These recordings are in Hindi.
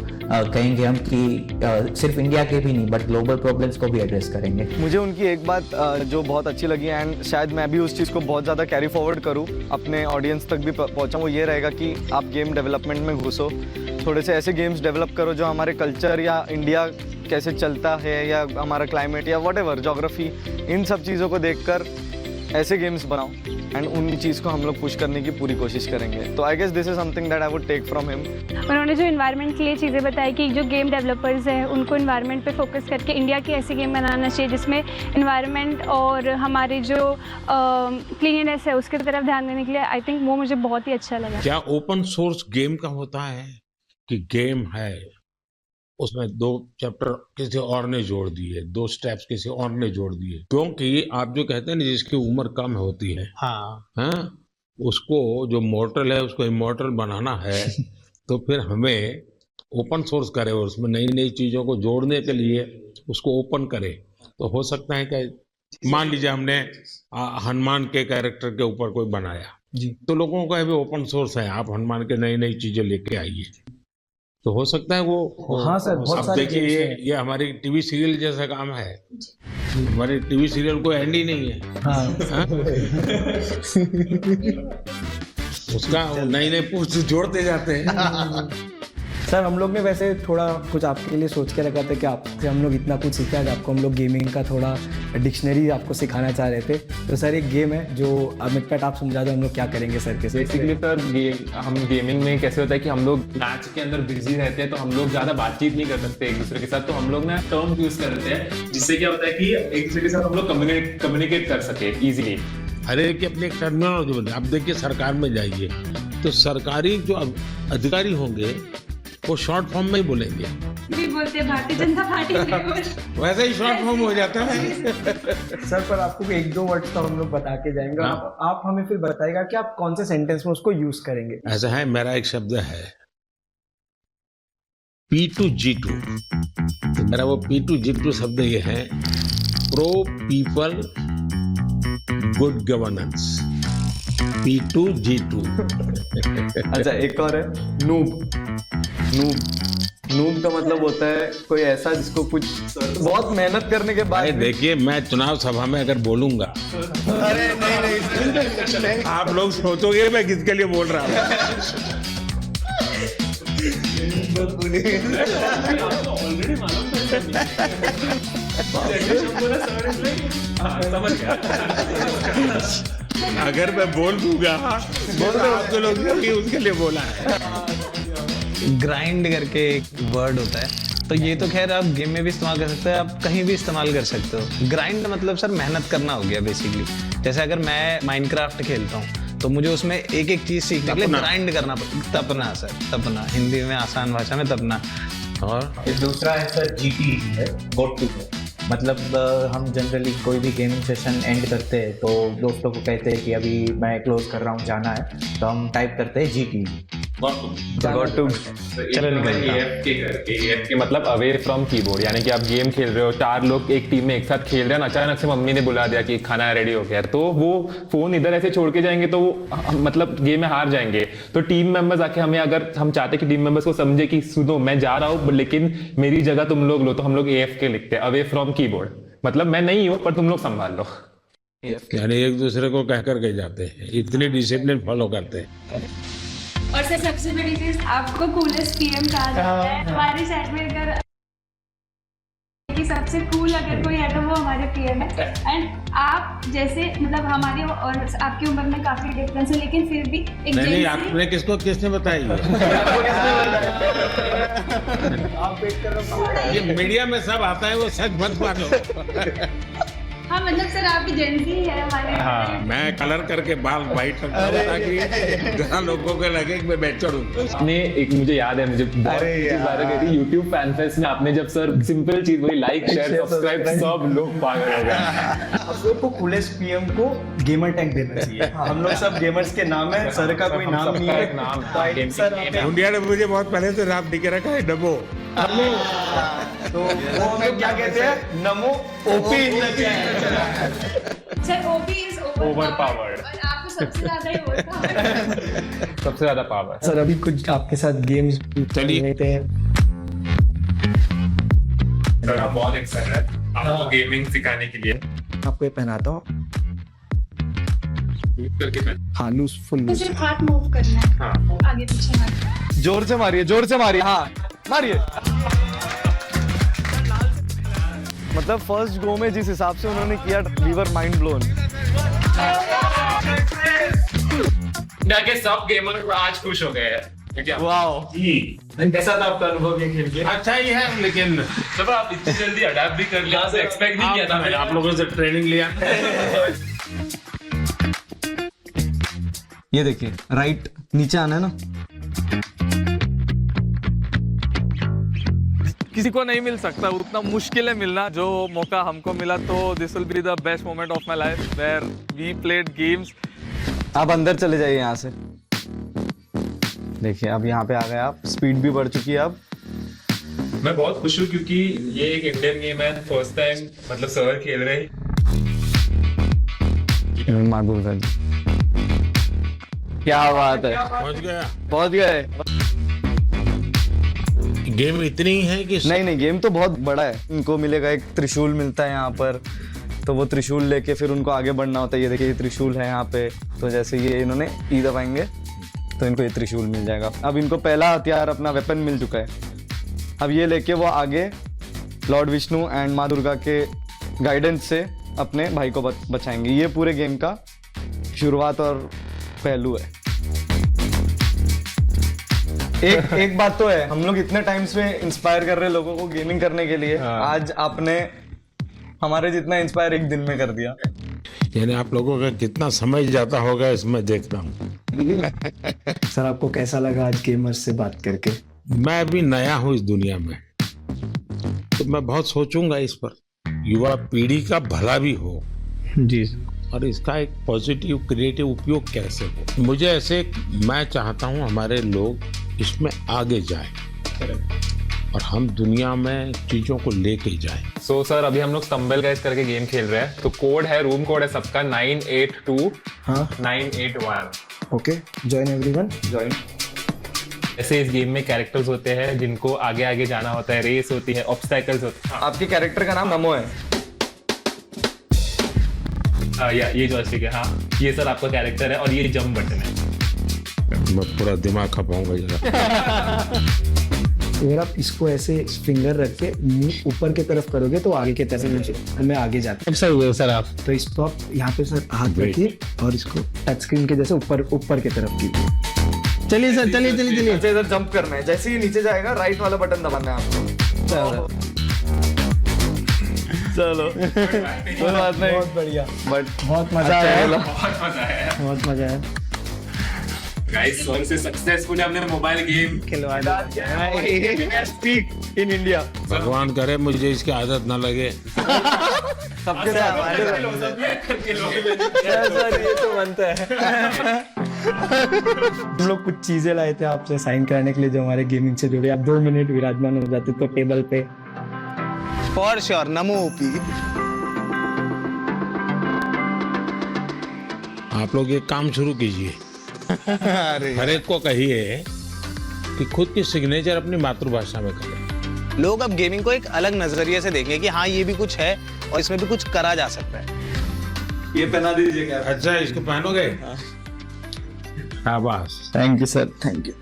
कहेंगे हम कि सिर्फ इंडिया के भी नहीं बट ग्लोबल प्रॉब्लम्स को भी एड्रेस करेंगे। मुझे उनकी एक बात जो बहुत अच्छी लगी एंड शायद मैं भी उस चीज़ को बहुत ज़्यादा कैरी फॉरवर्ड करूँ, अपने ऑडियंस तक भी पहुँचाऊँ, वो ये रहेगा कि आप गेम डेवलपमेंट में घुसो, थोड़े से ऐसे गेम्स डेवलप करो जो हमारे कल्चर या इंडिया कैसे चलता है या हमारा क्लाइमेट या व्हाटएवर ज्योग्राफी, इन सब चीज़ों को देखकर ऐसे गेम्स बनाओ एंड उन चीज़ को हम लोग पुश करने की पूरी कोशिश करेंगे। तो I guess this is something that I would take from him. उन्होंने जो इन्वायरमेंट के लिए चीज़ें बताई कि जो गेम डेवलपर्स हैं उनको इन्वायरमेंट पे फोकस करके इंडिया की ऐसी गेम बनाना चाहिए जिसमें इन्वायरमेंट और हमारी जो क्लीननेस है उसकी तरफ ध्यान देने के लिए, आई थिंक वो मुझे बहुत ही अच्छा लगा। क्या ओपन सोर्स गेम का होता है कि गेम है उसमें 2 चैप्टर किसी और ने जोड़ दिए, 2 स्टेप्स किसी और ने जोड़ दिए, क्योंकि आप जो कहते हैं ना जिसकी उम्र कम होती है, हाँ, उसको जो मोर्टल है उसको इमोर्टल बनाना है तो फिर हमें ओपन सोर्स करे और उसमें नई नई चीजों को जोड़ने के लिए उसको ओपन करे। तो हो सकता है कि मान लीजिए हमने हनुमान के कैरेक्टर के ऊपर कोई बनाया जी, तो लोगों का भी ओपन सोर्स है, आप हनुमान के नई नई चीजें लेके आइए, तो हो सकता है वो। हाँ सर, बहुत अब देखिए ये हमारी टीवी सीरियल जैसा काम है, हमारे टीवी सीरियल कोई एंड ही नहीं है। हाँ? उसका नई नई पोस्ट जोड़ते जाते हैं। सर हम लोग ने वैसे थोड़ा कुछ आपके लिए सोच के रखा था कि आपसे हम लोग इतना कुछ सीखा है, आपको हम लोग गेमिंग का थोड़ा डिक्शनरी आपको सिखाना चाह रहे थे। तो सर एक गेम है जो अमित पैट आप समझा दो हम लोग क्या करेंगे सर के। बेसिकली सर हम गेमिंग में कैसे होता है कि हम लोग मैच के अंदर बिजी रहते हैं तो हम लोग ज़्यादा बातचीत नहीं कर सकते एक दूसरे के साथ, तो हम लोग ना टर्म यूज़ करते हैं जिससे क्या होता है कि एक दूसरे के साथ हम लोग कम्युनिकेट कर सके ईजिली। हर एक की अपनी एक टर्मिनोलॉजी होती है। अब देखिए सरकार में जाइए तो सरकारी जो अधिकारी होंगे वो शॉर्ट फॉर्म में ही बोलेंगे, भी बोलते भारतीय जनता पार्टी वैसे ही शॉर्ट फॉर्म हो जाता है। सर पर आपको 1-2 वर्ड्स तो हम लोग बता के जाएंगे, आप हमें फिर बताएगा कि आप कौन से सेंटेंस में उसको यूज करेंगे। ऐसा है, मेरा एक शब्द है P2G2, तो मेरा वो P2G2 शब्द ये है pro people good governance, P2G2। अच्छा एक और है नूब। नूब का मतलब होता है कोई ऐसा जिसको कुछ बहुत मेहनत करने के बाद। देखिए मैं चुनाव सभा में अगर बोलूंगा, अरे नहीं आप लोग सोचोगे मैं किसके लिए बोल रहा हूँ। अगर मैं बोल दूंगा तो आप जो लोग उसके लिए बोला है। ग्राइंड करके एक वर्ड होता है, तो ये तो खैर आप गेम में भी इस्तेमाल कर सकते हो, आप कहीं भी इस्तेमाल कर सकते हो। ग्राइंड मतलब सर मेहनत करना हो गया बेसिकली। जैसे अगर मैं माइनक्राफ्ट खेलता हूँ तो मुझे उसमें एक एक चीज सीखने के लिए ग्राइंड करना पड़ता। तपना सर, तपना, हिंदी में आसान भाषा में तपना। और दूसरा है सर GT है, गॉट टू। मतलब हम जनरली कोई भी गेमिंग सेशन एंड करते हैं तो दोस्तों को कहते हैं कि अभी मैं क्लोज कर रहा हूँ, जाना है, तो हम टाइप करते हैं GT, गॉट टू। चलो AF के मतलब अवे फ्रॉम कीबोर्ड, यानी कि आप गेम खेल रहे हो, 4 लोग एक टीम में एक साथ खेल रहे हैं, अचानक से मम्मी ने बुला दिया कि खाना रेडी हो गया, तो वो फोन इधर ऐसे छोड़ के जाएंगे तो वो मतलब गेम में हार जाएंगे। तो टीम मेंबर्स आके हमें, अगर हम चाहते कि टीम मेंबर्स को समझे कि सुनो मैं जा रहा हूँ लेकिन मेरी जगह तुम लोग लो, तो हम लोग AF के लिखते हैं, अवे फ्रॉम कीबोर्ड, मतलब मैं नहीं हूँ पर तुम लोग संभाल लो। यानी एक दूसरे को कह करके जाते हैं, इतनी डिसिप्लिन फॉलो करते हैं। और सर सबसे बड़ी चीज आपको कूलेस्ट PM कहा जाता है हमारे शहर में। अगर कि सबसे कूल अगर कोई है तो वो हमारे PM है। एंड आप जैसे मतलब हमारी और आपकी उम्र में काफी डिफरेंस है, लेकिन फिर भी एक नहीं आपने किसने बताई ये मीडिया में सब आता है, वो सच मत मानो। हाँ मतलब सर आपकी जेंजी है हमारे। हाँ, मैं कलर करके बाल वाइट रखता हूँ ताकि जहाँ लोगों को लगे कि मैं बैचलर हूँ। आपने एक, मुझे याद है, मुझे बहुत थी यूट्यूब फैन फेस्ट में, आपने जब सर सिंपल चीज वही लाइक शेयर सब्सक्राइब, सब लोग पागल हो गए। हम लोग को कूलेस्ट PM को गेमर टैग देना चाहिए। हम लोग सब गेमर्स के नाम है, सर का कोई नाम नहीं है। सर इंडिया ने मुझे बहुत पहले से रात दिखे रखा है नमो, तो वो हमें क्या कहते हैं, नमो OP। Sir OP is overpowered, और आपको सबसे ज्यादा ही ओवरपावर्ड। सबसे ज्यादा पावर। सर अभी कुछ आपके साथ गेम्स चलिए। लेते हैं। सर आप बहुत एक्साइटेड है आपको गेमिंग सिखाने के लिए। आपको ये पहनाता हूँ। करके पहन। हाँ लूज फुल तो लूज। सिर्फ हाथ मूव करना है, हाँ आगे पीछे मत। जोर से मारिए, हाँ मारिए। मतलब फर्स्ट गो में जिस हिसाब से उन्होंने किया, वी वर माइंड ब्लोन। के सब गेमर आज खुश हो गए हैं क्या? वाओ, कैसा था आपका अनुभव ये खेल के? अच्छा ही है, लेकिन जब आप इतनी जल्दी अडैप्ट भी कर लिया, एक्सपेक्ट नहीं किया था मैंने। आप लोगों से ट्रेनिंग लिया। ये देखिए राइट नीचे आना है ना। किसी को नहीं मिल सकता, उतना मुश्किल है मिलना। जो मौका हमको मिला तो this will be the best moment of my life where we played games. आप अंदर चले जाइए यहाँ से। देखिए अब यहाँ पे आ गए आप, स्पीड भी बढ़ चुकी है अब। मैं बहुत खुश हूँ क्योंकि ये एक इंडियन गेम है, फर्स्ट टाइम मतलब सर खेल रहे हैं। माधुर सर, क्या बात है, पहुंच गए। गेम इतनी ही है कि नहीं गेम तो बहुत बड़ा है। इनको मिलेगा एक त्रिशूल मिलता है यहाँ पर, तो वो त्रिशूल लेके फिर उनको आगे बढ़ना होता है। ये देखिए ये त्रिशूल है यहाँ पे, तो जैसे ये इन्होंने ई दबाएंगे तो इनको ये त्रिशूल मिल जाएगा। अब इनको पहला हथियार अपना वेपन मिल चुका है। अब ये लेके वो आगे लॉर्ड विष्णु एंड माँ दुर्गा के गाइडेंस से अपने भाई को बचाएंगे। ये पूरे गेम का शुरुआत और पहलू है। एक बात तो है, हम लोग इतने टाइम से इंस्पायर कर रहे हैं लोगों को गेमिंग करने के लिए। आज आपने हमारे जितना इंस्पायर एक दिन में कर दिया। यानी आप लोगों का कितना समय जाता होगा इसमें देखता हूँ। सर आपको कैसा लगा आज गेमर्स से बात करके? मैं अभी नया हूँ इस दुनिया में, तो मैं बहुत सोचूंगा इस पर। युवा पीढ़ी का भला भी हो जी, और इसका एक पॉजिटिव क्रिएटिव उपयोग कैसे हो। मुझे ऐसे, मैं चाहता हूँ हमारे लोग इसमें आगे जाए और हम दुनिया में चीजों को लेके जाए। सो सर अभी हम लोग स्टम्बल गाइस करके गेम खेल रहे हैं। तो कोड है, रूम कोड है सबका 982 हाँ 981। Okay, join everyone, join. ऐसे इस गेम में कैरेक्टर्स होते हैं जिनको आगे आगे जाना होता है, रेस होती है, ऑब्स्टैकल्स होते हैं। आपके कैरेक्टर का नाम नमो है। या ये जॉयस्टिक है। हाँ ये सर आपका कैरेक्टर है और ये जंप बटन है। मैं पूरा दिमाग खपाऊंगा जरा। अगर आप इसको ऐसे फिंगर रख के मुंह ऊपर की तरफ करोगे तो आगे की तरफ में आगे जाता है। सर हुए सर आप। तो इसको आप यहाँ पे सर हाथ रखिए और इसको टच स्क्रीन के जैसे ऊपर की तरफ कीजिए। चलिए सर, चलिए। अच्छा इधर जंप करना है। जैसे ही नीचे जाएगा राइट वाला बटन दबाना है आपको। चलो कोई बात नहीं, बहुत बढ़िया, बट बहुत मजा आया, बहुत मजा आया बहुत मजा आया। गाइस। सर से सक्सेसफुली हमने मोबाइल गेम खिलवा स्पीक इन इंडिया। भगवान करे मुझे इसकी आदत ना लगे। सबके साथ सर ये तो बनता है। हम लोग कुछ चीजें लाए थे आपसे साइन कराने के लिए जो हमारे गेमिंग से जुड़े। आप 2 मिनट विराजमान हो जाते तो टेबल पे। For sure, NaMo OP. आप लोग एक काम शुरू कीजिए, हर एक को कहिए कि खुद की सिग्नेचर अपनी मातृभाषा में करें। लोग अब गेमिंग को एक अलग नजरिए से देखेंगे कि हाँ ये भी कुछ है और इसमें भी कुछ करा जा सकता है। ये पहना दीजिए क्या? अच्छा इसको पहनोगे? शाबाश। Thank you sir, thank you.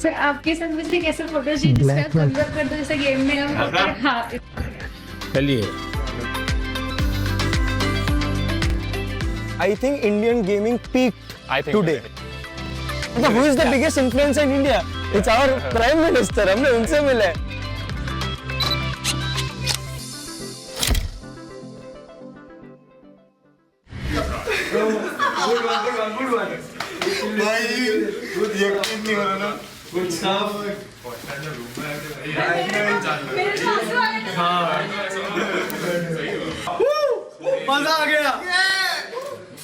Sir आपके साथ मुझे कैसे फोटो जिसका कन्वर्ट कर दो जैसे गेम में हम। हाँ चलिए। I think Indian gaming peaked today. Who is the biggest influencer in India? It's our Prime Minister. हमने उनसे मिले। मजा आ गया।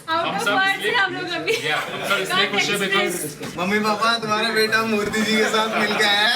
आउट ऑफ वर्ड्स है हम लोग अभी। इसलिए खुश है बिकॉज मम्मी पापा तुम्हारा बेटा मोदी जी के साथ मिल गया है।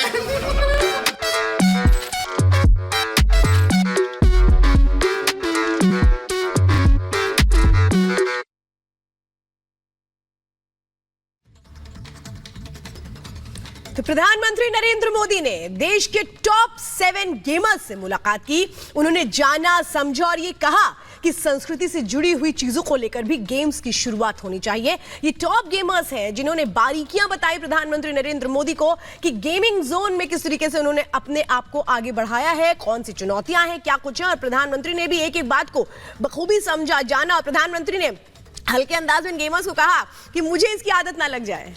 प्रधानमंत्री नरेंद्र मोदी ने देश के टॉप 7 गेमर्स से मुलाकात की। उन्होंने जाना, समझा और ये कहा कि संस्कृति से जुड़ी हुई चीजों को लेकर भी गेम्स की शुरुआत होनी चाहिए। ये टॉप गेमर्स हैं जिन्होंने बारीकियां बताई प्रधानमंत्री नरेंद्र मोदी को कि गेमिंग जोन में किस तरीके से उन्होंने अपने आप को आगे बढ़ाया है, कौन सी चुनौतियां हैं, क्या कुछ है। और प्रधानमंत्री ने भी एक एक बात को बखूबी समझा, जाना। और प्रधानमंत्री ने हल्के अंदाज में गेमर्स को कहा कि मुझे इसकी आदत ना लग जाए।